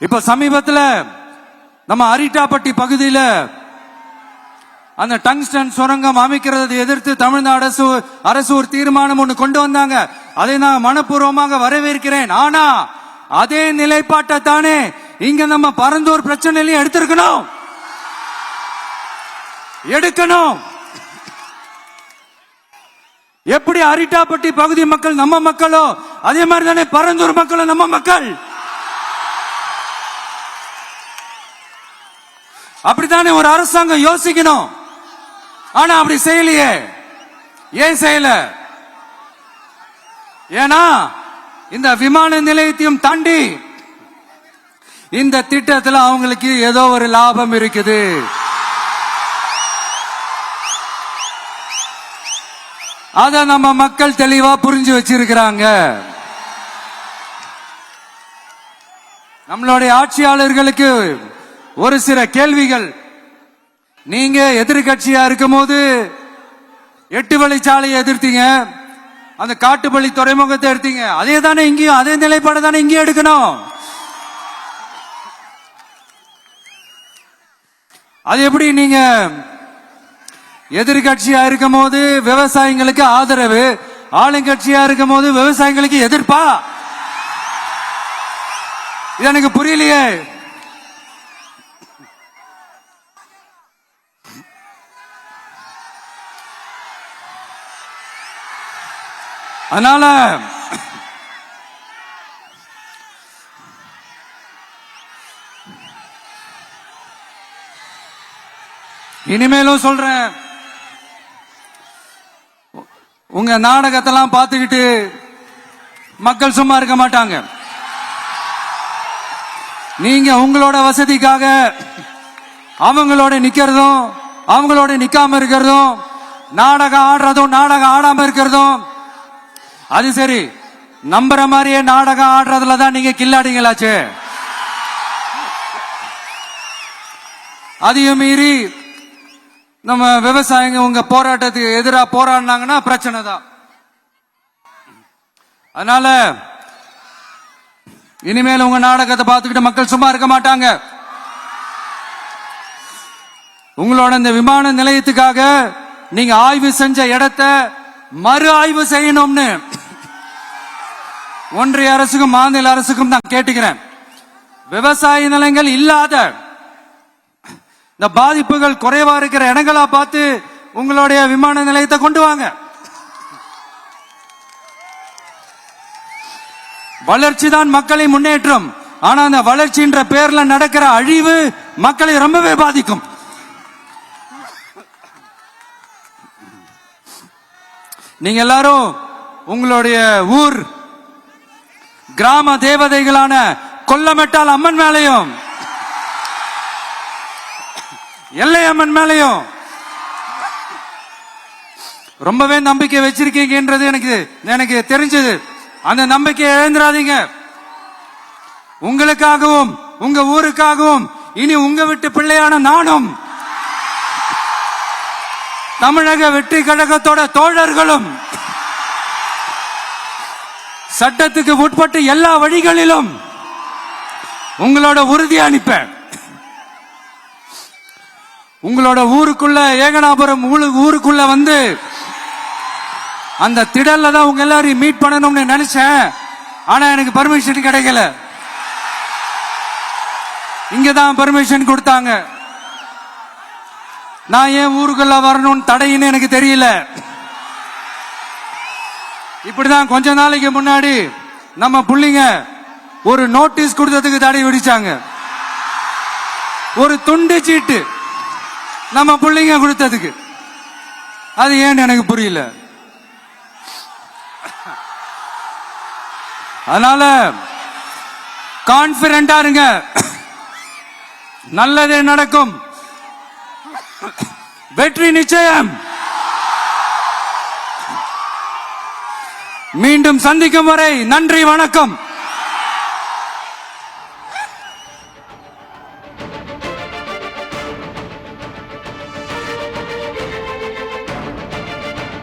இப்ப சமீபத்தில் நம்ம அரிட்டாப்பட்டி பகுதியில் அந்த டங்ஸ்டன் சுரங்கம் அமைக்கிறதை எதிர்த்து தமிழ்நாடு அரசு ஒரு தீர்மானம் ஒன்று கொண்டு வந்தாங்க. அதை நான் மனப்பூர்வமாக வரவேற்கிறேன். ஆனா அதே நிலைப்பாட்டை தானே இங்க நம்ம பரந்தூர் பிரச்சனையிலையும் எடுக்கணும். எப்படி அரிட்டாப்பட்டி பகுதி மக்கள் நம்ம மக்களோ அதே மாதிரி தானே பரந்தூர் மக்களும் நம்ம மக்கள். அப்படித்தானே ஒரு அரசாங்கம் யோசிக்கணும். ஆனா அப்படி செய்யலையே. ஏன் செய்யல? ஏன்னா இந்த விமான நிலையத்தையும் தாண்டி இந்த திட்டத்தில் அவங்களுக்கு ஏதோ ஒரு லாபம் இருக்குது. அத நம்ம மக்கள் தெளிவா புரிஞ்சு வச்சிருக்கிறாங்க. நம்மளுடைய ஆட்சியாளர்களுக்கு ஒரு சில கேள்விகள். நீங்க எதிர்கட்சியா இருக்கும் போது 8 வழிச்சாலையை எதிர்த்தீங்க, அந்த காட்டுப்பள்ளி துறைமுகத்தை எடுத்தீங்க. அதே தானே இங்கேயும், அதே நிலைப்பாடு தானே இங்கேயும் எடுக்கணும். அது எப்படி நீங்க எதிர்கட்சியா இருக்கும் போது விவசாயிகளுக்கு ஆதரவு, ஆளுங்கட்சியா இருக்கும் போது விவசாயிகளுக்கு எதிர்ப்பா? இது எனக்கு புரியலையே. அதனால இனிமேலும் சொல்றேன், உங்க நாடகத்தெல்லாம் பார்த்துக்கிட்டு மக்கள் சும்மா இருக்க மாட்டாங்க. நீங்க உங்களோட வசதிக்காக அவங்களோட நிக்கிறதும் அவங்களோட நிக்காம இருக்கிறதும், நாடகம் ஆடுறதும் நாடகம் ஆடாம இருக்கிறதும், அது சரி. நம்புற மாதிரியே நாடகம் ஆடுறதுல தான் நீங்க கில்லாடிங்களாச்சு. அதையும் மீறி நம்ம விவசாயிங்க உங்க போராட்டத்துக்கு எதிராக போராடினாங்கன்னா பிரச்சனை தான். அதனால இனிமேல் உங்க நாடகத்தை பார்த்துக்கிட்டு மக்கள் சும்மா இருக்க மாட்டாங்க. உங்களோட இந்த விமான நிலையத்துக்காக நீங்க ஆய்வு செஞ்ச இடத்தை மறு ஆய்வு செய்யணும்னு ஒன்றிய அரசுக்கும் மாநில அரசுக்கும் நான் கேட்டுக்கிறேன். விவசாய நிலங்கள் இல்லாத இந்த பாதிப்புகள் குறைவா இருக்கிற இடங்களா பார்த்து உங்களுடைய விமான நிலையத்தை கொண்டு வாங்க. வளர்ச்சி தான் மக்களை முன்னேற்றம். ஆனா அந்த வளர்ச்சின்ற பேர்ல நடக்கிற அழிவு மக்களை ரொம்பவே பாதிக்கும். நீங்க எல்லாரும் உங்களுடைய ஊர் கிராம தேவதைகளான கொல்லமெட்டால் அம்மன் மேலையும் எல்லை அம்மன் மேலையும் ரொம்பவே நம்பிக்கை வச்சிருக்கீங்கன்றது எனக்கு தெரிஞ்சது. அந்த நம்பிக்கையை இழந்துடாதீங்க. உங்களுக்காகவும் உங்க ஊருக்காகவும் இனி உங்க வீட்டு பிள்ளையான நானும் தமிழக வெற்றி கழகத்தோட தோழர்களும் சட்டத்துக்கு உட்பட்டு எல்லா வழிகளிலும் உங்களோட உறுதி அனுப்பேன். உங்களோட ஊருக்குள்ள ஏகனாபுரம் ஊருக்குள்ள வந்து அந்த திடல்ல தான் உங்க எல்லாரையும் மீட் பண்ணணும்னு நினைச்சேன். ஆனா எனக்கு பர்மிஷன் கிடைக்கல. இங்கதான் பர்மிஷன் கொடுத்தாங்க. நான் ஏன் ஊருக்குள்ள வரணும்னு தடையின்னு எனக்கு தெரியல. இப்படிதான் கொஞ்ச நாளைக்கு முன்னாடி நம்ம புள்ளிங்க ஒரு நோட்டீஸ் கொடுத்ததுக்கு தடை விதிச்சாங்க. ஒரு துண்டு சீட்டு நம்ம புள்ளிங்க கொடுத்ததுக்கு. அது ஏன்னு எனக்கு புரியல. அதனால கான்பிடண்டா இருங்க, நல்லதே நடக்கும், வெற்றி நிச்சயம். மீண்டும் சந்திக்கும் வரை நன்றி, வணக்கம்.